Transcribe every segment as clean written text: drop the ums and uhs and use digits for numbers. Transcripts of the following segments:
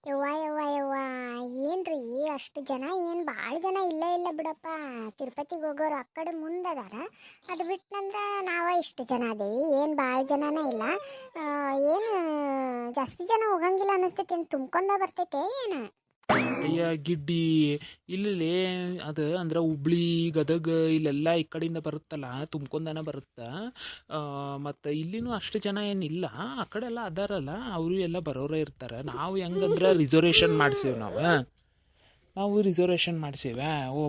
ಯವ್ವ ಯವ್ವ ಯವ್ವ, ಏನ್ರಿ ಅಷ್ಟು ಜನ? ಏನು ಭಾಳ ಜನ ಇಲ್ಲೇ ಇಲ್ಲ ಬಿಡಪ್ಪ. ತಿರುಪತಿಗೆ ಹೋಗೋರು ಆ ಕಡೆ ಮುಂದದಾರ, ಅದು ಬಿಟ್ಟಂದ್ರೆ ನಾವ ಇಷ್ಟು ಜನ ಅದೇವಿ. ಏನು ಭಾಳ ಜನನೇ ಇಲ್ಲ. ಏನು ಜಾಸ್ತಿ ಜನ ಹೋಗಂಗಿಲ್ಲ ಅನ್ನಿಸ್ತೈತಿ. ಏನು ತುಂಬ್ಕೊಂಡ ಬರ್ತೈತೆ ಏನು? ಅಯ್ಯ ಗಿಡ್ಡಿ, ಇಲ್ಲಿ ಅದು ಅಂದ್ರೆ ಹುಬ್ಳಿ ಗದಗ ಇಲ್ಲೆಲ್ಲ ಈ ಕಡೆಯಿಂದ ಬರುತ್ತಲ್ಲ, ತುಂಬ್ಕೊಂಡನ ಬರುತ್ತಾ. ಮತ್ತು ಇಲ್ಲಿನೂ ಅಷ್ಟು ಜನ ಏನಿಲ್ಲ. ಆ ಕಡೆ ಎಲ್ಲ ಅದಾರಲ್ಲ, ಅವರು ಎಲ್ಲ ಬರೋರೇ ಇರ್ತಾರೆ. ನಾವು ಹೆಂಗಂದ್ರೆ ರಿಸರ್ವೇಷನ್ ಮಾಡ್ಸೀವಿ ನಾವು ರಿಸರ್ವೇಷನ್ ಮಾಡ್ಸೇವೆ.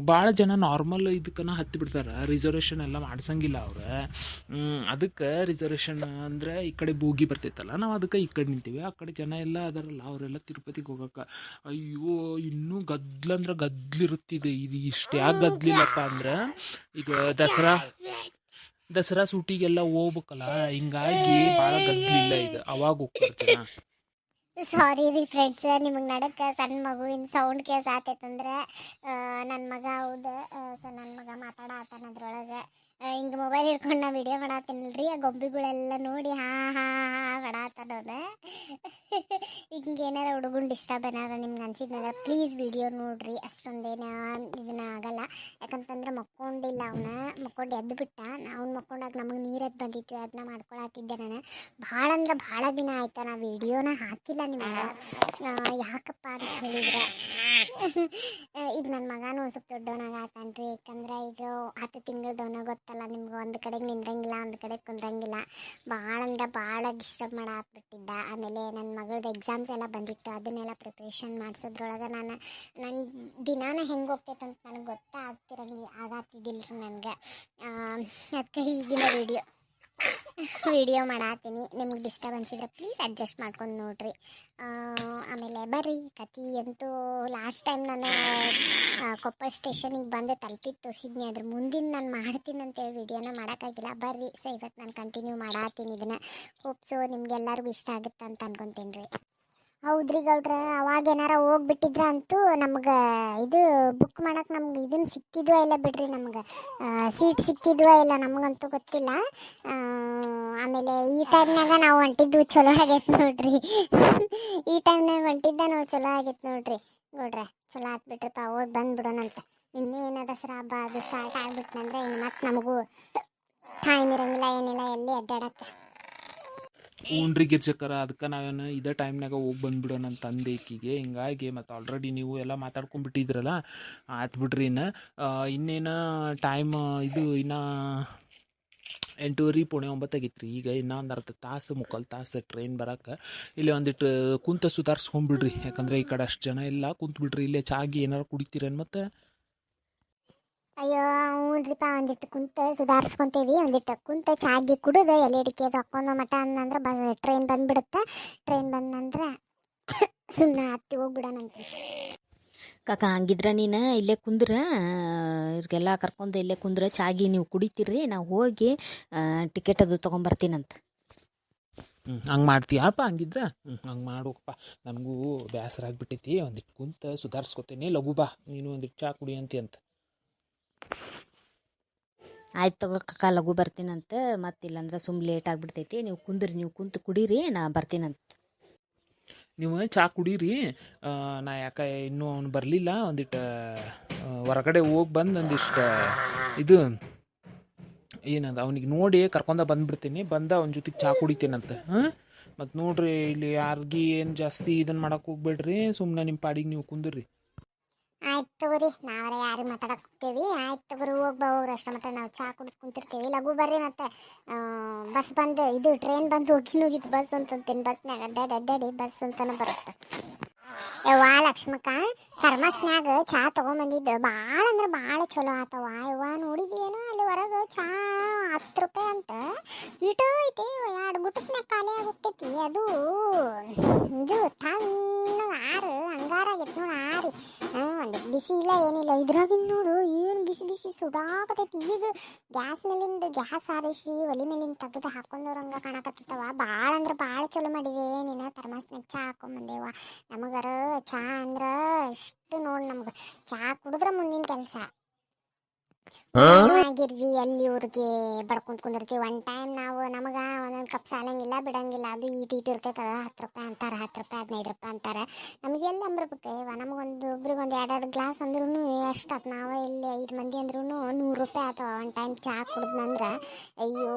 ಭಾಳ ಜನ ನಾರ್ಮಲ್ ಇದಕ್ಕನ ಹತ್ತಿ ಬಿಡ್ತಾರೆ, ರಿಸರ್ವೇಷನ್ ಎಲ್ಲ ಮಾಡ್ಸಂಗಿಲ್ಲ ಅವ್ರು. ಅದಕ್ಕೆ ರಿಸರ್ವೇಷನ್ ಅಂದರೆ ಈ ಕಡೆ ಬೋಗಿ ಬರ್ತೈತಲ್ಲ, ನಾವು ಅದಕ್ಕೆ ಈ ಕಡೆ ನಿಂತೀವಿ. ಆ ಕಡೆ ಜನ ಎಲ್ಲ ಅದಾರಲ್ಲ, ಅವರೆಲ್ಲ ತಿರುಪತಿಗೆ ಹೋಗಕ್ಕೆ ಅಯ್ಯೋ ಇನ್ನೂ ಗದ್ಲಂದ್ರೆ ಗದ್ಲಿರುತ್ತಿದೆ. ಇದು ಇಷ್ಟು ಯಾಕೆ ಗದ್ಲಿಲ್ಲಪ್ಪ ಅಂದ್ರೆ, ಈಗ ದಸರಾ ಸೂಟಿಗೆಲ್ಲ ಹೋಗ್ಬೇಕಲ್ಲ, ಹಿಂಗಾಗಿ ಭಾಳ ಗದ್ಲಿಲ್ಲ. ಇದು ಅವಾಗ ಹೋಗ್ತಾರೆ ಜನ. ಸಾರಿ ರೀ ಫ್ರೆಂಡ್ಸ್, ನಿಮಗೆ ನಡಕ್ಕೆ ಸಣ್ಣ ಮಗುವಿನ ಸೌಂಡ್ ಕೇಸ್ ಆತೈತಂದ್ರೆ ನನ್ನ ಮಗ ಹೌದು. ಸೊ ನನ್ನ ಮಗ ಮಾತಾಡತ್ತಾನ ಅದ್ರೊಳಗೆ. ಹಿಂಗೆ ಮೊಬೈಲ್ ಹಿಡ್ಕೊಂಡು ನಾ ವಿಡಿಯೋ ಮಾಡತ್ತೀನಲ್ರಿ, ಆ ಗೊಂಬೆಗಳೆಲ್ಲ ನೋಡಿ ಹಾ ಹಾ ಹಾ ಮಾಡತ್ತಾನವನು. ಹಿಂಗೆ ಏನಾರ ಹುಡುಗನ್ ಡಿಸ್ಟರ್ಬ್ ಏನಾರ ನಿಮ್ಗೆ ಅನ್ಸಿದ್ನಂದ್ರೆ ಪ್ಲೀಸ್ ವಿಡಿಯೋ ನೋಡ್ರಿ. ಅಷ್ಟೊಂದೇನು ಇದನ್ನ ಆಗಲ್ಲ. ಯಾಕಂತಂದ್ರೆ ಮಕ್ಕೊಂಡಿಲ್ಲ ಮಕ್ಕೊಂಡು ಎದ್ದು ಬಿಟ್ಟ. ಅವ್ನು ಮಕ್ಕೊಂಡಾಗ ನಮಗೆ ನೀರದ್ದು ಬಂದಿತ್ತು, ಅದನ್ನ ಮಾಡ್ಕೊಳತ್ತಿದ್ದೆ ನಾನು. ಭಾಳ ಅಂದ್ರೆ ಭಾಳ ದಿನ ಆಯ್ತು ನಾ ವಿಡಿಯೋನ ಹಾಕಿಲ್ಲ ನಿಮಗೆ. ಯಾಕಪ್ಪ ಅಂತ ಹೇಳಿದ್ರೆ ಈಗ ನನ್ನ ಮಗನೂ ಒಂದು ಸ್ವಲ್ಪ ದೊಡ್ಡವನಾಗತ್ತಾನ್ರಿ. ಯಾಕಂದ್ರೆ ಈಗ 10 ತಿಂಗಳದವನ ಗೊತ್ತಲ್ಲ ನಿಮ್ಗೆ. ಒಂದು ಕಡೆಗೆ ನಿಂದ್ರಂಗಿಲ್ಲ, ಒಂದು ಕಡೆಗೆ ಕುಂದ್ರಂಗಿಲ್ಲ. ಭಾಳ ಅಂದ್ರೆ ಭಾಳ ಡಿಸ್ಟರ್ಬ್ ಮಾಡಾಕ್ಬಿಟ್ಟಿದ್ದ. ಆಮೇಲೆ ನನ್ನ ಮಗಳದ್ದು ಎಕ್ಸಾಮ್ಸ್ ಎಲ್ಲ ಬಂದಿತ್ತು, ಅದನ್ನೆಲ್ಲ ಪ್ರಿಪ್ರೇಷನ್ ಮಾಡಿಸೋದ್ರೊಳಗೆ ನನ್ನ ದಿನಾನ ಹೆಂಗೆ ಹೋಗ್ತೈತೆ ಅಂತ ನನಗೆ ಆಗತ್ತಿದ್ದಿಲ್ಲ ರೀ ನನಗೆ. ಅದಕ್ಕೆ ಈಗಿನ ವಿಡಿಯೋ ಮಾಡತ್ತೀನಿ. ನಿಮ್ಗೆ ಡಿಸ್ಟರ್ಬೆನ್ಸ್ ಇದ್ರೆ ಪ್ಲೀಸ್ ಅಡ್ಜಸ್ಟ್ ಮಾಡ್ಕೊಂಡು ನೋಡ್ರಿ. ಆಮೇಲೆ ಬರ್ರಿ, ಕತೆ ಅಂತೂ ಲಾಸ್ಟ್ ಟೈಮ್ ನಾನು ಕೊಪ್ಪಳ ಸ್ಟೇಷನಿಗೆ ಬಂದು ತಲುಪಿದ್ದು ತೋರಿಸಿದ್ನಿ. ಅದ್ರ ಮುಂದಿನ ನಾನು ಮಾಡ್ತೀನಿ ಅಂತೇಳಿ ವಿಡಿಯೋನ ಮಾಡೋಕ್ಕಾಗಿಲ್ಲ. ಬರ್ರಿ, ಸೊ ಇವತ್ತು ನಾನು ಕಂಟಿನ್ಯೂ ಮಾಡತ್ತೀನಿ ಇದನ್ನು. ಹೋಪ್ಸು ನಿಮ್ಗೆಲ್ಲರಿಗೂ ಇಷ್ಟ ಆಗುತ್ತೆ ಅಂತ ಅನ್ಕೊತೀನಿ ರೀ. ಹೌದ್ರಿ ಗೌಡ್ರೆ, ಅವಾಗ ಏನಾರ ಹೋಗ್ಬಿಟ್ಟಿದ್ರೆ ಅಂತೂ ನಮ್ಗೆ ಇದು ಬುಕ್ ಮಾಡಕ್ಕೆ ನಮ್ಗೆ ಇದನ್ನು ಸಿಕ್ತಿದ್ವೋ ಇಲ್ಲ ಬಿಡ್ರಿ. ನಮ್ಗೆ ಸೀಟ್ ಸಿಕ್ತಿದ್ವೋ ಇಲ್ಲ ನಮಗಂತೂ ಗೊತ್ತಿಲ್ಲ. ಆಮೇಲೆ ಈ ಟೈಮ್ನಾಗ ನಾವು ಹೊಂಟಿದ್ದು ಚಲೋ ಆಗೈತೆ ನೋಡ್ರಿ. ಈ ಟೈಮ್ನಾಗ ಹೊಂಟಿದ್ದ ನಾವು ಚಲೋ ಆಗೈತೆ ನೋಡ್ರಿ ಗೌಡ್ರೆ. ಚಲೋ ಆತ್ಬಿಟ್ರಿಪ್ಪ, ಹೋಗಿ ಬಂದುಬಿಡೋಣಂತ. ಇನ್ನೇನು ದಸರಾ ಹಬ್ಬ ಅದು ಸ್ಟಾರ್ಟ್ ಆಗ್ಬಿಟ್ನಂದ್ರೆ ಇನ್ನು ಮತ್ತೆ ನಮಗೂ ಟೈಮ್ ಇರೋಂಗಿಲ್ಲ, ಏನಿಲ್ಲ ಎಲ್ಲಿ ಅಡ್ಡಾಡಕ್ಕೆ. ಹ್ಞೂನ್ರಿ ಗಿರ್ಜಕ್ಕರ, ಅದಕ್ಕೆ ನಾವೇನು ಇದೇ ಟೈಮ್ನಾಗ ಹೋಗಿ ಬಂದ್ಬಿಡೋಣ ಅಂತ ಅಂದೆ ಈಕಿಗೆ. ಹಿಂಗಾಗಿ ಮತ್ತು ಆಲ್ರೆಡಿ ನೀವು ಎಲ್ಲ ಮಾತಾಡ್ಕೊಂಡ್ಬಿಟ್ಟಿದ್ರಲ್ಲ, ಆಯ್ತು ಬಿಡ್ರಿ. ಇನ್ನೇನು ಟೈಮ್ ಇದು ಇನ್ನು 8:30 ಪೌಣೆ 9 ಆಗೈತೆ ರೀ. ಈಗ ಇನ್ನೂ ಒಂದು ಅರ್ಧ ತಾಸು ಮುಕ್ಕಾಲು ತಾಸು ಟ್ರೈನ್ ಬರೋಕ್ಕೆ. ಇಲ್ಲಿ ಒಂದಿಟ್ಟು ಕುಂತ ಸುಧಾರಿಸ್ಕೊಂಡ್ಬಿಡ್ರಿ. ಯಾಕಂದರೆ ಈ ಕಡೆ ಅಷ್ಟು ಜನ ಇಲ್ಲ, ಕುಂತ್ಬಿಡ್ರಿ. ಇಲ್ಲೇ ಚಾಗಿ ಏನಾರು ಕುಡಿತೀರೇನು ಮತ್ತೆ? ಅಯ್ಯೋ ಹ್ಞೂನ್ರಿಪ್ಪ, ಒಂದಿಟ್ಟು ಕುಂತು ಸುಧಾರಿಸ್ಕೊತೀವಿ. ಒಂದಿಟ್ಟು ಕುಂತು ಚಾಗಿ ಕುಡಿದು ಎಲೆಡಿಕೆ ಅದು ಹಾಕ್ಕೊಂಡು ಮಟ ಅಂದ್ರೆ ಟ್ರೈನ್ ಬಂದುಬಿಡುತ್ತೆ. ಟ್ರೈನ್ ಬಂದಂದ್ರೆ ಸುಮ್ಮನೆ ಹತ್ತಿ ಹೋಗ್ಬಿಡೋಣಂತೆ. ಕಾಕ, ಹಂಗಿದ್ರೆ ನೀನು ಇಲ್ಲೇ ಕುಂದ್ರ, ಇವ್ರಿಗೆಲ್ಲ ಕರ್ಕೊಂಡು ಇಲ್ಲೇ ಕುಂದ್ರ, ಚಾಗಿ ನೀವು ಕುಡಿತೀರಿ, ನಾವು ಹೋಗಿ ಟಿಕೆಟ್ ಅದು ತೊಗೊಂಬರ್ತೀನಂತ. ಹಂಗೆ ಮಾಡ್ತೀಯಪ್ಪ? ಹಂಗಿದ್ರೆ ಹಂಗೆ ಮಾಡೋಕಪ್ಪ. ನನಗೂ ಬೇಸರ ಆಗಿಬಿಟ್ಟೈತಿ. ಒಂದಿಟ್ಟು ಕುಂತು ಸುಧಾರಿಸ್ಕೊತೀನಿ. ಲಘು ಬಾ, ನೀನು ಒಂದಿಟ್ಟು ಚಾ ಕುಡಿ ಅಂತ. ಆಯ್ತು ತಗೋ ಕಾಕ, ಲಘು ಬರ್ತೀನಂತ. ಮತ್ತಿಲ್ಲಂದ್ರೆ ಸುಮ್ಮನೆ ಲೇಟ್ ಆಗಿಬಿಡ್ತೈತಿ. ನೀವು ಕುಂದ್ರಿ, ನೀವು ಕುಂತು ಕುಡೀರಿ, ನಾ ಬರ್ತೀನಂತ. ನೀವು ಚಾ ಕುಡೀರಿ. ನಾ ಯಾಕೆ ಇನ್ನೂ ಅವ್ನು ಬರಲಿಲ್ಲ. ಒಂದಿಟ್ಟು ಹೊರಗಡೆ ಹೋಗಿ ಬಂದು ಒಂದಿಷ್ಟು ಇದು ಏನದು ಅವನಿಗೆ ನೋಡಿ ಕರ್ಕೊಂಡ ಬಂದುಬಿಡ್ತೀನಿ. ಅವನ ಜೊತೆಗೆ ಚಾ ಕುಡಿತೀನಂತ. ಮತ್ತು ನೋಡ್ರಿ, ಇಲ್ಲಿ ಯಾರಿಗೂ ಏನು ಜಾಸ್ತಿ ಇದನ್ನು ಮಾಡೋಕೆ ಹೋಗ್ಬೇಡ್ರಿ. ಸುಮ್ಮನೆ ನಿಮ್ಮ ಪಾಡಿಗೆ ನೀವು ಕುಂದ್ರಿ. ಆಯ್ತು ತಗೋರಿ, ನಾವರ ಯಾರು ಮಾತಾಡಕ್ಕೆ ಹೋಗ್ತೇವಿ. ಆಯ್ತು ತಗೋರಿ, ಹೋಗ್ರಿ ಅಷ್ಟ ಮಟ್ಟ ನಾವು ಚಾ ಕುಡಿದು ಕುಂತಿರ್ತೀವಿ. ಲಘು ಬರ್ರಿ. ಮತ್ತು ಬಸ್ ಬಂದು ಇದು ಟ್ರೈನ್ ಬಂದು ಹೋಗಿತ್ತು ಬಸ್ ಅಂತಂತೀನಿ. ಬಸ್ನಾಗ ಅಡ್ಡಾಡಿ ಬಸ್ ಅಂತಲೂ ಬರುತ್ತೆ. ಯವ್ವ ಲಕ್ಷ್ಮಕ್ಕ, ಥರ್ಮಸ್ನ್ಯಾಗ ಚಾ ತೊಗೊಂಬಂದಿದ್ದು ಭಾಳ ಅಂದ್ರೆ ಭಾಳ ಚಲೋ ಆತವ. ಯವ್ವ ನೋಡಿದೇನೋ ಅಲ್ಲಿ ಹೊರಗೆ ಚಾ 10 ರೂಪಾಯಿ ಅಂತ ಇಟೋ ಐತಿ. 2 ಗುಟಕ್ನಾಗ ಖಾಲಿ ಆಗೋಗ್ತೈತಿ. ಅದು ಇದು ತಣ್ಣಗೆ ಹಂಗಾರಾಗೈತಿ ನೋಡಿ ಆರಿ. ಒಂದು ಬಿಸಿ ಇಲ್ಲ ಏನಿಲ್ಲ ಇದ್ರಾಗಿಂದ ನೋಡು. ಏನು ಬಿಸಿ ಬಿಸಿ ಸುಡಾಕತೈತಿ. ಈಗ ಗ್ಯಾಸ್ ಮೇಲಿಂದ ಗ್ಯಾಸ್ ಆರಿಸಿ ಒಲೆ ಮೇಲಿಂದ ತೆಗೆದು ಹಾಕೊಂಡವ್ರಂಗೆ ಕಾಣಕತ್ತಿತ್ತವ. ಭಾಳ ಅಂದ್ರೆ ಭಾಳ ಚಲೋ ಮಾಡಿದೆ ನೀನು. ಥರ್ಮಸ್ನಾಗ ಚಾ ಹಾಕೊಂಬಂದೇವ. ನಮಗರ ಚಾ ಅಂದ್ರೆ ಇಷ್ಟು ನೋಡಿ. ನಮ್ಗೆ ಚಾ ಕುಡಿದ್ರೆ ಮುಂದಿನ ಕೆಲಸ. ಗಿರ್ಜಿ ಎಲ್ಲಿ ಊರಿಗೆ ಬಡ್ಕೊಂತ ಕುಂದಿರ್ತೀವಿ. ಒನ್ ಟೈಮ್ ನಾವು ನಮಗೆ ಒಂದೊಂದು ಕಪ್ ಸಾಲಂಗಿಲ್ಲ ಬಿಡಂಗಿಲ್ಲ. ಅದು ಈಟ್ ಇರ್ತೈತದ 10 ರೂಪಾಯಿ ಅಂತಾರೆ, 10 ರೂಪಾಯಿ 15 ರೂಪಾಯಿ ಅಂತಾರೆ. ನಮಗೆಲ್ಲ ಅಂಬ್ರಬೇಕು ನಮಗೊಂದು ಒಬ್ರಿಗೆ 2 ಗ್ಲಾಸ್ ಅಂದ್ರೂ ಎಷ್ಟು ಆತು. ನಾವು ಇಲ್ಲಿ 5 ಮಂದಿ ಅಂದ್ರೂ 100 ರೂಪಾಯಿ ಆತವ ಒನ್ ಟೈಮ್ ಚಹಾ ಕುಡಿದ್ನಂದ್ರೆ. ಅಯ್ಯೋ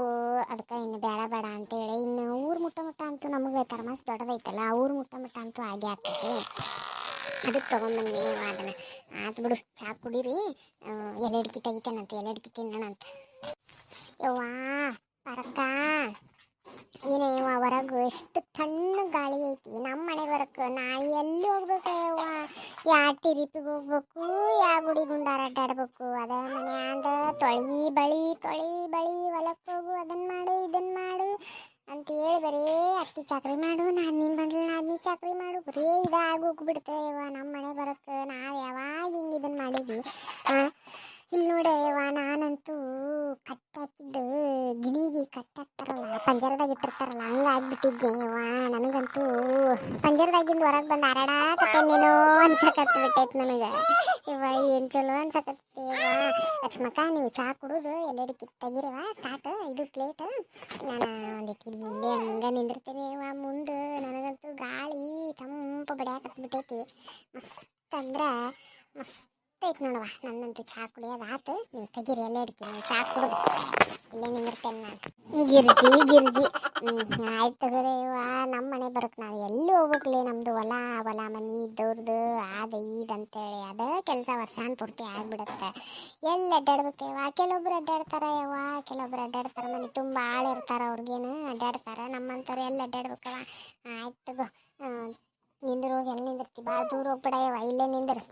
ಅದಕ್ಕೆ ಇನ್ನು ಬೇಡ ಬೇಡ ಅಂತೇಳಿ ಇನ್ನು ಊರು ಮುಟ್ಟ ಅಂತೂ ನಮಗೆ ತರ್ಮಾಸ್ ದೊಡ್ಡದೈತಲ್ಲ, ಊರು ಮುಟ್ಟ ಅಂತೂ ಆಗೇ ಆಗ್ತೈತಿ. ಅದಕ್ಕೆ ತೊಗೊಂಬಂದು ಅದನ್ನು ಆತು ಬಿಡು. ಚಹಾ ಕುಡೀರಿ, ಎಲೆ ಅಡಿಕೆ ತೆಗಿತೇನಂತ, ಎಲೆ ಅಡಿಕೆ ತಿನ್ನೋಣಂತ. ಯವ್ವಾ ಪರಕ್ಕ ಏನೇ ಯವ್ವ ಹೊರಗೆ ಎಷ್ಟು ತಣ್ಣ ಗಾಳಿ ಐತಿ. ನಮ್ಮ ಮನೆ ಬರಕ್ಕೆ ನಾ ಎಲ್ಲಿ ಹೋಗ್ಬೇಕು ಯವ್ವ? ಯಾ ಟಿರಿಪಿಗೆ ಹೋಗ್ಬೇಕು, ಯಾ ಗುಡಿ ಗುಂಡಾರ ಅಡ್ಡಾಡ್ಬೇಕು? ಅದ ಮನ್ಯಾಂದ ತೊಳಿ ಬಳಿ ಹೊಲಕ್ಕೆ ಹೋಗು, ಅದನ್ನು ಮಾಡು ಇದನ್ನು ಮಾಡು ಅಂತೇಳಿ ಬರೀ ಅತ್ತಿ ಚಾಕ್ರಿ ಮಾಡು, ನಾದಿನಿ ಬಂದ್ಲು ನಾದಿನಿ ಚಾಕ್ರಿ ಮಾಡು, ಬರೀ ಇದಾಗೋಗ್ಬಿಡ್ತೇವ ನಮ್ಮ ಮನೆ ಬರಕ್ಕೆ. ನಾವು ಯಾವಾಗ ಹಿಂಗೆ ಇದನ್ನು ಮಾಡಿದ್ವಿ? ಇಲ್ಲಿ ನೋಡೇವ ನಾನಂತೂ ಕಟ್ಟಾಕಿದ್ದು ಗಿಣಿಗೆ ಕಟ್ಟಾಕ್ತಾರಲ್ಲ, ಪಂಜರದಾಗ ಇಟ್ಟಿರ್ತಾರಲ್ಲ, ಹಂಗಾಗ್ಬಿಟ್ಟಿದ್ದೇವ. ನನಗಂತೂ ಪಂಜರದಾಗಿಂದ ಹೊರಗೆ ಬಂದು ಹರಡಾಕತ್ತೇನೇನೋ ಅನ್ಸಕತ್ಬಿಟ್ಟೈತೆ ನನಗೆ. ಇವ ಏನು ಚಲೋ ಅನ್ಸಕತ್ತೇವ. ಲಕ್ಷ್ಮಕ್ಕ ನೀವು ಚಹಾ ಕುಡಿದು ಎಲ್ಲೆಡಿಕೆ ತೆಗಿರವ ತಾಟ ಇದು ಪ್ಲೇಟ್, ನಾನು ಒಂದಿಟ್ಟು ಇಲ್ಲೇ ಹಂಗೆ ನಿಂದಿರ್ತೇನೆ ಇವ ಮುಂದೆ. ನನಗಂತೂ ಗಾಳಿ ತಂಪು ಬಡಿಯಾಕತ್ಬಿಟ್ಟೈತಿ. ಮಸ್ತ್ ಅಂದ್ರೆ ಮಸ್ತ್ ಐತೆ ನೋಡವ. ನನ್ನಂತೂ ಚಹಾ ಕುಡಿಯೋದು ಆತು. ನೀವು ತೆಗೀರಿ ಎಲ್ಲ ಅಡಿಕೆ, ನೀವು ಚಹಾ ಕುಡಿದು ಇಲ್ಲೇ ನಿಂದಿರ್ತೇನೆ ನಾನು. ಗಿರ್ಜಿ ಆಯ್ತು ತಗೋರಿ ಇವ. ನಮ್ಮ ಮನೆ ಬರಕ್ಕೆ ನಾವು ಎಲ್ಲಿ ಹೋಗ್ಬೇಕಲೇ? ನಮ್ಮದು ಹೊಲ ಮನೆ ಇದ್ದವ್ರದ್ದು ಅದು ಇದು ಅಂತೇಳಿ ಅದೇ ಕೆಲಸ ವರ್ಷಾನ್ ಪೂರ್ತಿ ಆಗಿಬಿಡುತ್ತೆ. ಎಲ್ಲಿ ಅಡ್ಡಾಡ್ಬೇಕೇವ? ಕೆಲವೊಬ್ರು ಅಡ್ಡಾಡ್ತಾರೆ ಯವ್ವ, ಕೆಲವೊಬ್ರು ಅಡ್ಡಾಡ್ತಾರೆ, ಮನೆ ತುಂಬ ಆಳಿರ್ತಾರೆ, ಅವ್ರಿಗೇನು ಅಡ್ಡಾಡ್ತಾರೆ. ನಮ್ಮಂಥವ್ರು ಎಲ್ಲಿ ಅಡ್ಡಾಡ್ಬೇಕವ? ಆಯ್ತು ತಗೋ, ನಿಂದ್ರು ಹೋಗಿ ಎಲ್ಲಿ ನಿಂದಿರ್ತಿ? ಭಾಳ ದೂರ ಹೋಗ್ಬೇಡ ಯವ್ವ, ಇಲ್ಲೇ ನಿಂದ್ರು.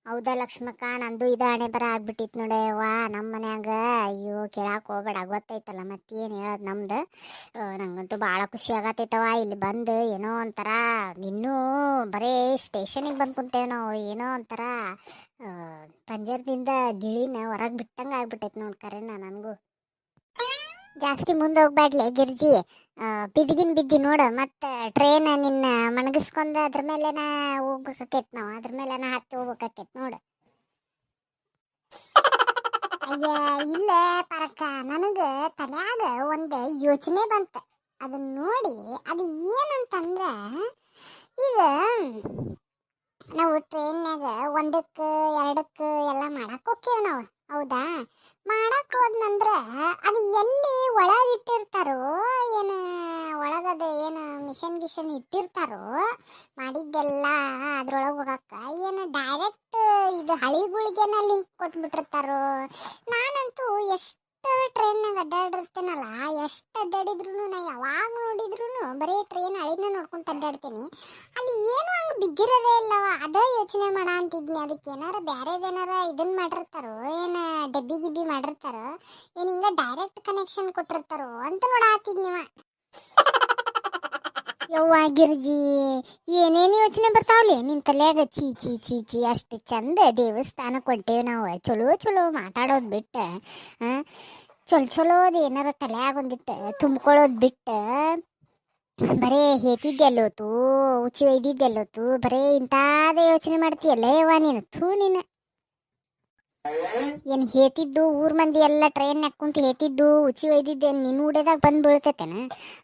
ಹೌದಾ ಲಕ್ಷ್ಮಕ್ಕ, ನಂದು ಇದು ಹಣೆ ಬರ ಆಗ್ಬಿಟ್ಟಿತ್ತು ನೋಡವ್ವ ನಮ್ಮ ಮನ್ಯಾಗ. ಅಯ್ಯೋ ಕೇಳಕ್ಕೆ ಹೋಗ್ಬೇಡ, ಗೊತ್ತೈತಲ್ಲ ಮತ್ತೇನು ಹೇಳೋದು ನಮ್ದು. ನಂಗಂತೂ ಭಾಳ ಖುಷಿ ಆಗತ್ತೈತವ ಇಲ್ಲಿ ಬಂದು. ಏನೋ ಒಂಥರ ಇನ್ನೂ ಬರೀ ಸ್ಟೇಷನಿಗೆ ಬಂದು ಕುಂತೇವೆ ನಾವು. ಏನೋ ಒಂಥರ ಪಂಜರದಿಂದ ಗಿಳಿನ ಹೊರಗೆ ಬಿಟ್ಟಂಗೆ ಆಗ್ಬಿಟ್ಟೈತೆ ನೋಡಿ ಕರೆನ. ನನಗೂ ಜಾಸ್ತಿ ಮುಂದೆ ಹೋಗ್ಬೇಡ್ಲೆ ಗಿರ್ಜಿ, ಬಿದ್ದಿ ನೋಡು. ಮತ್ತು ಟ್ರೈನ್ ನಿನ್ನ ಮಣಗಿಸ್ಕೊಂಡು ಅದ್ರ ಮೇಲೆನ ಹೋಗ್ಬೇಕಾಕೈತೆ, ನಾವು ಅದ್ರ ಮೇಲೆನ ಹತ್ತಿ ಹೋಗ್ಬೇಕಾಕೈತೆ ನೋಡು. ಅಯ್ಯ ಇಲ್ಲ ಪರಕ್ಕ, ನನಗೆ ತಲೆಯಾಗ ಒಂದು ಯೋಚನೆ ಬಂತು. ಅದನ್ನ ನೋಡಿ ಅದು ಏನಂತಂದ್ರೆ, ಈಗ ನಾವು ಟ್ರೈನ್ಯಾಗ 1ಕ್ಕೆ 2ಕ್ಕೆ ಎಲ್ಲ ಮಾಡಕ್ಕೆ ಹೋಗ್ತೇವೆ ನಾವು, ಹೌದಾ? ಮಾಡಕ್ಕೆ ಹೋದ್ನಂದ್ರೆ ಅದು ಎಲ್ಲಿ ಒಳಗಿಟ್ಟಿರ್ತಾರೋ ಏನು, ಒಳಗದು ಏನು ಮಿಷನ್ ಇಟ್ಟಿರ್ತಾರೋ ಮಾಡಿದ್ದೆಲ್ಲ ಅದ್ರೊಳಗೆ ಹೋಗಕ್ಕೆ, ಏನು ಡೈರೆಕ್ಟ್ ಇದು ಹಳಿಗಳಿಗೆನ ಲಿಂಕ್ ಕೊಟ್ಬಿಟ್ಟಿರ್ತಾರೋ? ನಾನಂತೂ ಎಷ್ಟು ಟ್ರೈನ್ನಾಗ ಅಡ್ಡಾಡಿರ್ತೇನಲ್ಲ, ಎಷ್ಟು ಅಡ್ಡಾಡಿದ್ರು ನಾ ಯಾವಾಗ ನೋಡಿದ್ರು ಬರೀ ಟ್ರೈನ್ ಹಳಿನ ನೋಡ್ಕೊಂತ ಅಡ್ಡಾಡ್ತೀನಿ. ಅಲ್ಲಿ ಏನು ಹಂಗೆ ಬಿದ್ದಿರೋದೇ ಇಲ್ಲವ. ಅದೇ ಯೋಚನೆ ಮಾಡ ಅಂತಿದ್ನಿ. ಅದಕ್ಕೆ ಏನಾರ ಬೇರೆದೇನಾರ ಇದನ್ನ ಮಾಡಿರ್ತಾರೋ, ಏನು ಡಬ್ಬಿ ಮಾಡಿರ್ತಾರೋ, ಏನು ಹಿಂಗೆ ಡೈರೆಕ್ಟ್ ಕನೆಕ್ಷನ್ ಕೊಟ್ಟಿರ್ತಾರೋ ಅಂತ ನೋಡಾತಿದ್ನಿವ. ಯವ್ವ ಗಿರ್ಜಿ, ಏನೇನು ಯೋಚನೆ ಬರ್ತಾವಲ್ಲಿ ನಿನ್ನ ತಲೆಯಾಗ? ಚೀ ಅಷ್ಟು ಚಂದ ದೇವಸ್ಥಾನಕ್ಕೆ ಹೊಂಟೇವಿ ನಾವು. ಚಲೋ ಮಾತಾಡೋದು ಬಿಟ್ಟು, ಚಲೋದು ಏನಾರ ತಲೆಯಾಗ ಒಂದಿಟ್ಟು ತುಂಬ್ಕೊಳ್ಳೋದು ಬಿಟ್ಟು ಬರೇ ಹೇತಿದ್ದೆಲ್ಲೋತು, ಉಚ್ಚಿ ಒಯ್ದಿದ್ದೆಲ್ಲೋತು, ಬರೇ ಇಂಥದೇ ಯೋಚನೆ ಮಾಡ್ತೀಯಲ್ಲ ಯವ್ವ ನೀನು. ನೀನು ಏನು ಹೇತಿದ್ದು ಊರ್ ಮಂದಿ ಎಲ್ಲ ಟ್ರೈನ್ಯಾಗ ಕುಂತು ಹೇತಿದ್ದು ಉಚ್ಚಿ ಒಯ್ದಿದ್ದು ನಿನ್ನ ಉಡೇದಾಗ ಬಂದು ಬೀಳ್ತೈತೇನ?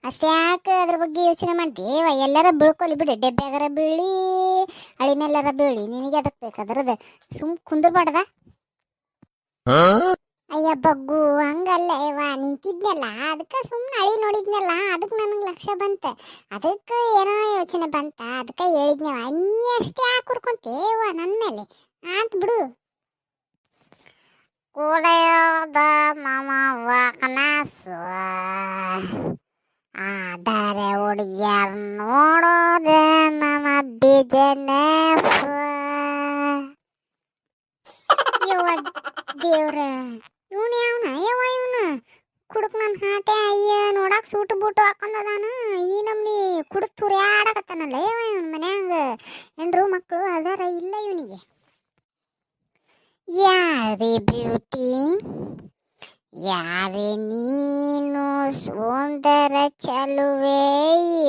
ಅಷ್ಟೇ ಯಾಕೆ ಅದ್ರ ಬಗ್ಗೆ ಯೋಚನೆ ಮಾಡ್ತೀವ? ಎಲ್ಲಾರ ಬೀಳ್ಕೊಲಿ ಬಿಡಿ, ಡೆಬ್ಬ್ಯಾಗಾರ ಬೀಳಿ, ಹಳಿ ಮೇಲಾರ ಬೀಳಿ, ನಿನಗೆ ಅದಕ್ಕೆ ಬೇಕಾದ್ರದ ಸುಮ್ ಕುಂದ್ರಬಾರ್ದ. ಅಯ್ಯ ಬಗ್ಗು, ಹಂಗಲ್ಲ ಯವ್ವ, ನಿಂತಿದ್ನಲ್ಲ ಅದಕ್ಕೆ ಸುಮ್ಮನೆ ಹಳಿ ನೋಡಿದ್ನಲ್ಲ, ಅದಕ್ಕೆ ನನಗೆ ಲಕ್ಷ್ಯ ಬಂತು. ಅದಕ್ಕೆ ಏನೋ ಯೋಚನೆ ಬಂತ, ಅದಕ್ಕೆ ಹೇಳಿದ್ನವ. ನೀ ಅಷ್ಟೇ ಯಾಕೆ ಹುರ್ಕೊಂತೇವ ನನ್ನ ಮೇಲೆ? ಆತ್ ಬಿಡು. ಕುಡಿಯೋದ ನಮ್ಮವ್ವ ಕನಸು, ಆದರೆ ಹುಡುಗಿಯರ್ ನೋಡೋದೆ ನಮ್ಮ ಬಿಸಿನೆಸ್ಸು. ಯವ್ವ ದೇವ್ರ, ಇವನು ಯಾವನ ಯವ್ವ? ಇವನು ಕುಡುಕ್ ನನ್ನ ಹಾಟೆ. ಅಯ್ಯ ನೋಡಕ್ಕೆ ಸೂಟು ಬೂಟು ಹಾಕೊಂಡದಾನ, ಈ ನಮ್ನಿ ಕುಡುಕ್ ತುರಿಯಾಡಕತ್ತಾನಲ್ಲ ಯವ್ವ. ಇವನ ಮನ್ಯಾಗ ಹೆಂಡ್ರು ಮಕ್ಕಳು ಅದಾರ ಇಲ್ಲ ಇವನಿಗೆ? ಯಾರೇ ಬ್ಯೂಟಿ, ಯಾರೇ ನೀನು ಸುಂದರ ಚಲುವೆ,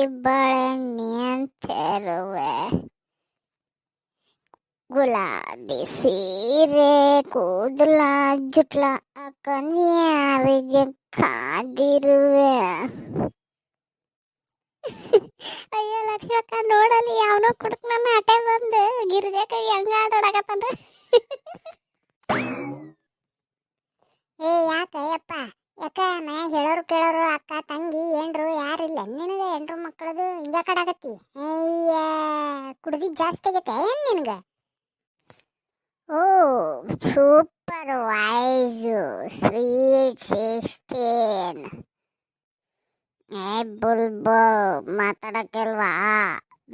ಇಬ್ಬಳನ್ನೆಂತರುವೆ. ಗುಲಾಬಿ ಸೀರೆ ಕೂದಲ ಜುಟ್ಲ ಹಾಕೊಂಡ್ ಯಾರಿಗೆ ಕಾದಿರುವೆ. ಅಯ್ಯೋ ಲಕ್ಷ್ಮಕ್ಕ ನೋಡಲಿ ಯಾವನೋ ಕುಡುಕ್ ನನ್ನ ಆಟೆ ಬಂದು ಗಿರಿಜಾಕ ಹೆಂಗ ಆಡಾಡಕತ್ತಂದ್ರ. ಏ ಯಾಕ ಯಪ್ಪ ಯಾಕ ಮನ್ಯಾಗ ಹೇಳೋರು ಕೇಳೋರು ಅಕ್ಕ ತಂಗಿ ಏನ್ರು ಯಾರಿಲ್ಲ ನಿನಗ ಹೆಂಡ್ರು ಮಕ್ಕಳದು ಹಿಂಗ ಕಡಾಕತ್ತಿ. ಅಯ್ಯ ಕುಡ್ದಿ ಜಾಸ್ತಿ ಆಗೈತೆ ಏನ್ ನಿನಗ? ಓ ಸೂಪರ್ ವೈಸು ಸ್ವೀಟ್ 16. ಏ ಬುಲ್ಬುಲ್ ಮಾತಾಡಕ್ಕೆಲ್ವಾ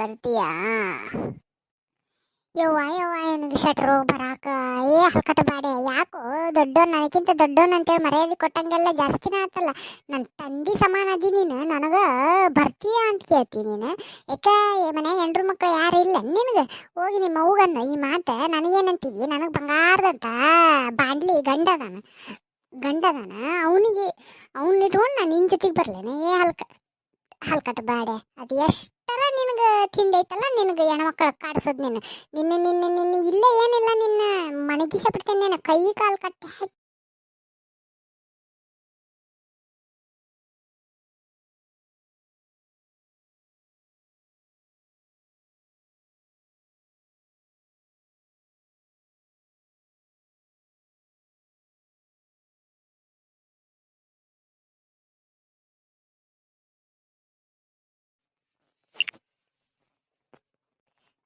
ಬರ್ತೀಯಾ? ಯವ್ವ ನನಗೆ ಶಟ್ರು ಬರಾಕ ಏ ಹಲ್ಕಟ ಬಾಡೆ ಯಾಕೋ ದೊಡ್ಡೋನ್ ನನಗಿಂತ ದೊಡ್ಡೋನ್ ಅಂತೇಳಿ ಮರ್ಯಾದೆ ಕೊಟ್ಟಂಗೆಲ್ಲ ಜಾಸ್ತಿನ ಆತಲ್ಲ. ನನ್ನ ತಂದಿ ಸಮಾನ ಅದಿ ನೀನು, ನನಗ ಬರ್ತೀಯ ಅಂತ ಕೇಳ್ತಿ ನೀನು. ಯಾಕ ಮನ್ಯಾಗ ಹೆಂಡ್ರು ಮಕ್ಳು ಯಾರು ಇಲ್ಲ ನಿನಗೆ? ಹೋಗಿ ನಿಮ್ಮ ಅವ್ಗನ್ನು ಈ ಮಾತ ನನಗೇನಂತಿದ್ವಿ? ನನಗೆ ಬಂಗಾರದಂತ ಬಾಂಡ್ಲಿ ಗಂಡದಾನ ಅವನಿಗೆ ಇಟ್ಕೊಂಡು ನಾನು ನಿನ್ನ ಜೊತೆಗೆ ಬರ್ಲೇನೆ? ಏ ಹಲ್ಕಟ ಬಾಡೆ ಅದು ಎಷ್ಟರ ನಿನಗೆ ತಿಂಡಿ ಐತಲ್ಲ ನಿನಗೆ ಹೆಣ್ಮಕ್ಳು ಕಾಡ್ಸೋದು. ನಿನ್ನ ಇಲ್ಲ ಏನಿಲ್ಲ ನಿನ್ನ ಮಣಗಿಸ ಬಿಡ್ತೇನೆ. ನೀನು ಕೈ ಕಾಲು ಕಟ್ಟಿ ಹಾಕಿ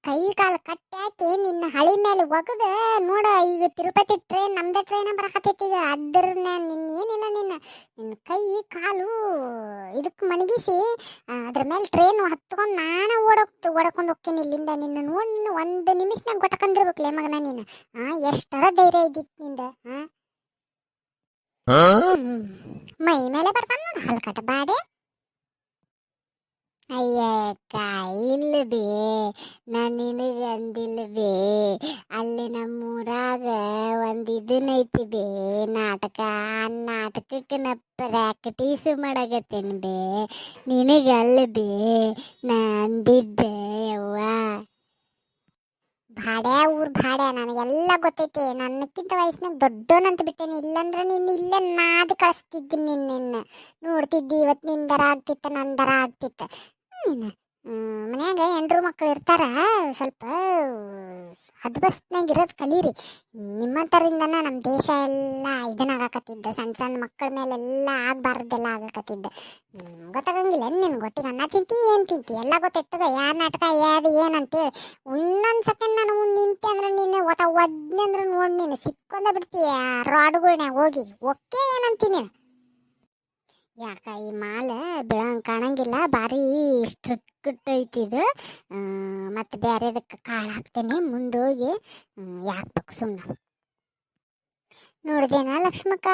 ಕೈ ಕಾಲು ಕಟ್ಟಿ ಹಾಕಿ ನಿನ್ನ ಹಳಿ ಮೇಲೆ ಒಗದ ನೋಡ. ಈಗ ತಿರುಪತಿ ಟ್ರೈನ್ ನಮ್ದೇ ಟ್ರೈನ್ ಬರಕತ್ತೈತಿ ಈಗ. ಅದ್ರನ್ನ ಏನಿಲ್ಲ ನಿನ್ನ ಕೈ ಕಾಲು ಇದಕ್ಕೆ ಮಣಗಿಸಿ ಅದ್ರ ಮೇಲೆ ಟ್ರೈನ್ ಹತ್ಕೊಂಡು ನಾನು ಓಡಕೊಂಡು ಹೋಗ್ತೀನಿ ಇಲ್ಲಿಂದ. ನಿನ್ನ ನೋಡಿ ನಿನ್ನ ಒಂದು ನಿಮಿಷನಾಗ ಗೊಟ್ಟಕಂದಿರ್ಬೇಕಲೇ ಮಗನ ನೀನು. ಎಷ್ಟರ ಧೈರ್ಯ ಇದ್ದಿತ್ತು ನಿಂದ. ಮೈ ಮೇಲೆ ಬರ್ತಾನ ನೋಡು ಹಲ್ಕಟ ಬಾಡೆ. ಅಯ್ಯಕ್ಕ ಇಲ್ಲ ಬೇ, ನಾನು ನಿನಗೆ ಅಂದಿಲ್ಲ ಬೇ. ಅಲ್ಲಿ ನಮ್ಮೂರಾಗ ಒಂದು ಇದನ್ನೈತಿ ಬೇ ನಾಟಕ. ಆ ನಾಟಕಕ್ಕೆ ನಾ ಪ್ರಾಕ್ಟೀಸ್ ಮಾಡಾಕತ್ತೇನೆ ಬೇ. ನಿನಗಲ್ಲ ಬೇ ನಾ ಅಂದಿದ್ದೆ ಯವ್ವ. ಭಾಡ್ಯಾ ಊರ್ ಭಾಡ್ಯಾ ನನಗೆಲ್ಲ ಗೊತ್ತೈತಿ. ನನ್ನಕ್ಕಿಂತ ವಯಸ್ಸಿನಾಗ ದೊಡ್ಡೋನಂತ ಬಿಟ್ಟೇನೆ. ಇಲ್ಲಂದ್ರೆ ನೀನು ಇಲ್ಲೇ ನಾದು ಕಳಿಸ್ತಿದ್ದೀನಿ. ನಿನ್ನ ನೋಡ್ತಿದ್ದಿ ಇವತ್ತು ನಿಂದರ ಆಗ್ತಿತ್ತ ನಂದರ ಆಗ್ತಿತ್ತ. ನೀನು ಮನ್ಯಾಗ ಹೆಂಡ್ರು ಮಕ್ಳು ಇರ್ತಾರ, ಸ್ವಲ್ಪ ಹದ್ಬಸ್ನಾಗ ಇರೋದು ಕಲೀರಿ. ನಿಮ್ಮಂಥರಿಂದನ ನಮ್ಮ ದೇಶ ಎಲ್ಲ ಇದನ್ನಾಗಕತ್ತಿದ್ದ. ಸಣ್ಣ ಮಕ್ಕಳ ಮೇಲೆಲ್ಲ ಆಗಬಾರ್ದೆಲ್ಲ ಆಗಕತ್ತಿದ್ದ. ಗೊತ್ತಾಗಂಗಿಲ್ಲ ನಿನ್ಗೆ? ಒಟ್ಟಿಗೆ ಅನ್ನ ತಿಂತಿ ಏನು ತಿಂತಿ ಎಲ್ಲ ಗೊತ್ತೈತದ. ಯಾವ ನಾಟಕ ಯಾವುದು ಏನಂತೇಳಿ. ಇನ್ನೊಂದು ಸೆಕೆಂಡ್ ನಾನು ಮುಂದೆ ನಿಂತೆ ಅಂದ್ರೆ ನೀನು ಒದ್ನೆ ಅಂದ್ರೆ ನೋಡಿ ನೀನು ಸಿಕ್ಕೊಂಡ ಬಿಡ್ತೀಯ ರಾಡ್ಗಳ್ನ್ಯಾಗ ಹೋಗಿ. ಓಕೆ ಏನಂತೀನಿ? ಯಾಕ ಈ ಮಾಲೆ ಬೆಳಂಗೆ ಕಾಣಂಗಿಲ್ಲ, ಭಾರಿ ಸ್ಟ್ರಿಕ್ಟ್ ಐತಿ ಇದು. ಮತ್ತು ಬೇರೆದಕ್ಕೆ ಕಾಳು ಹಾಕ್ತೇನೆ ಮುಂದೋಗಿ. ಯಾಕೆ ಬೇಕು ಸುಮ್ಮನೆ. ನೋಡಿದೇನ ಲಕ್ಷ್ಮಕ್ಕ?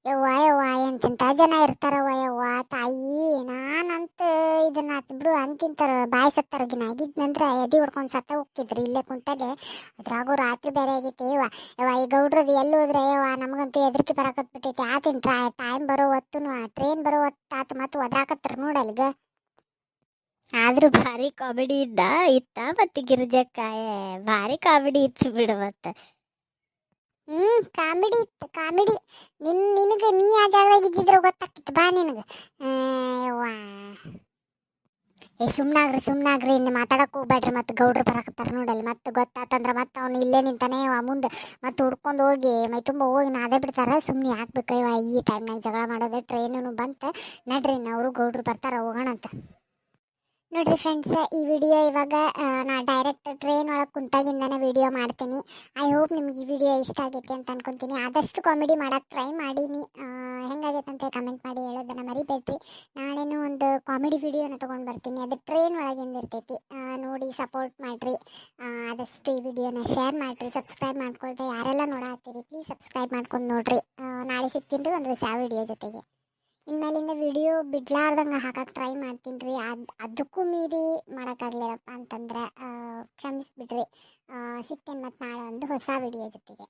ಯವ್ವ ಎಂತೆಂಥ ಜನ ಇರ್ತಾರವ್ವ ಯವ್ವ ತಾಯಿ. ನಾನಂತ ಇದನ್ನ ಬಿಡು ಅಂತಿಂತಾರ ಬಾಯಿ ಸತ್ತಾರಗಿನ ಆಗಿದ್ನಂದ್ರೆ ಎದಿ ಹೊಡ್ಕೊಂಡು ಸತ್ತ ಹೋಗ್ತಿದ್ರಿ ಇಲ್ಲೇ ಕುಂತಾಗೆ. ಅದ್ರಾಗೂ ರಾತ್ರಿ ಬೇರೆ ಆಗೈತಿ ಯವ್ವ ಈ ಗೌಡ್ರದು ಎಲ್ಲಿ ಹೋದ್ರೆ ಯವ್ವ ನಮಗಂತೂ ಹೆದರಿಕೆ ಬರಾಕತ್ಬಿಟ್ಟೈತಿ. ಆತಿನ ಟೈಮ್ ಬರೋ ಹೊತ್ತು ಟ್ರೈನ್ ಬರೋ ಹೊತ್ತು ಆತು ಮತ್ತು ಒದ್ರಾಕತ್ತಾರ ನೋಡಲ್ಗ. ಆದ್ರೂ ಭಾರಿ ಕಾಮಿಡಿ ಇತ್ತ ಮತ್ತೆ ಗಿರಿಜಕ್ಕ ಭಾರಿ ಕಾಮಿಡಿ ಇತ್ತು ಬಿಡು. ಮತ್ತೆ ಕಾಮಿಡಿ ಇತ್ತು ಕಾಮಿಡಿ. ನಿನಗೆ ನೀ ಆ ಜಾಗದಾಗ ಇದ್ದಿದ್ರೆ ಗೊತ್ತಾಗ್ತಿತ್ತು ಬಾ ನಿನಗೆ. ಯವ್ವಾ ಸುಮ್ನಾಗ್ರಿ ಇನ್ನು ಮಾತಾಡಕ್ಕೆ ಹೋಗ್ಬೇಡ್ರಿ. ಮತ್ತೆ ಗೌಡ್ರು ಬರಾಕತ್ತಾರ ನೋಡಲ್ಲಿ. ಮತ್ತೆ ಗೊತ್ತಾತಂದ್ರೆ ಮತ್ತೆ ಅವ್ನು ಇಲ್ಲೇ ನಿಂತಾನೆ ಮುಂದೆ ಮತ್ತೆ ಹುಡ್ಕೊಂಡು ಹೋಗಿ ಮೈ ತುಂಬ ಹೋಗಿ ನಾದೇ ಬಿಡ್ತಾರ. ಸುಮ್ಮನೆ ಹಾಕ್ಬೇಕು ಇವ ಈ ಟೈಮ್ನಾಗ ಜಗಳ ಮಾಡೋದು. ಟ್ರೈನು ಬಂತು ನಡ್ರಿ ಅವರು ಗೌಡ್ರು ಬರ್ತಾರ ಹೋಗೋಣ ಅಂತ. ನೋಡ್ರಿ ಫ್ರೆಂಡ್ಸ್, ಈ ವಿಡಿಯೋ ಇವಾಗ ನಾ ಡೈರೆಕ್ಟ್ ಟ್ರೈನ್ ಒಳಗೆ ಕುಂತಾಗಿಂದನೇ ವಿಡಿಯೋ ಮಾಡ್ತೀನಿ. ಐ ಹೋಪ್ ನಿಮ್ಗೆ ಈ ವಿಡಿಯೋ ಇಷ್ಟ ಆಗೈತೆ ಅಂತ ಅನ್ಕೊತೀನಿ. ಆದಷ್ಟು ಕಾಮಿಡಿ ಮಾಡೋಕ್ಕೆ ಟ್ರೈ ಮಾಡೀನಿ. ಹೆಂಗಾಗೈತೆ ಅಂತ ಕಮೆಂಟ್ ಮಾಡಿ ಹೇಳೋದನ್ನು ಮರಿಬೇಡ್ರಿ. ನಾಳೆನೂ ಒಂದು ಕಾಮಿಡಿ ವಿಡಿಯೋನ ತೊಗೊಂಡು ಬರ್ತೀನಿ. ಅದು ಟ್ರೈನ್ ಒಳಗಿಂದ ಇರ್ತೈತಿ. ನೋಡಿ ಸಪೋರ್ಟ್ ಮಾಡಿರಿ. ಆದಷ್ಟು ಈ ವಿಡಿಯೋನ ಶೇರ್ ಮಾಡಿರಿ. ಸಬ್ಸ್ಕ್ರೈಬ್ ಮಾಡ್ಕೊಳ್ತಾ ಯಾರೆಲ್ಲ ನೋಡಾತ್ತೀರಿ ಪ್ಲೀಸ್ ಸಬ್ಸ್ಕ್ರೈಬ್ ಮಾಡ್ಕೊಂಡು ನೋಡ್ರಿ. ನಾಳೆ ಸಿಗ್ತೀನಿ ರೀ ಒಂದು ಹೊಸ ವಿಡಿಯೋ ಜೊತೆಗೆ. ಇನ್ಮೇಲಿಂದ ವಿಡಿಯೋ ಬಿಡ್ಲಾರ್ದಂಗೆ ಹಾಕಕ್ಕೆ ಟ್ರೈ ಮಾಡ್ತೀನಿ ರೀ. ಅದಕ್ಕೂ ಮೀರಿ ಮಾಡೋಕ್ಕಾಗಲಿಲ್ಲಪ್ಪ ಅಂತಂದ್ರೆ ಕ್ಷಮಿಸ್ಬಿಡ್ರಿ. ಸಿಗ್ತೇನೆ ಮತ್ತು ನಾಳೆ ಒಂದು ಹೊಸ ವಿಡಿಯೋ ಜೊತೆಗೆ.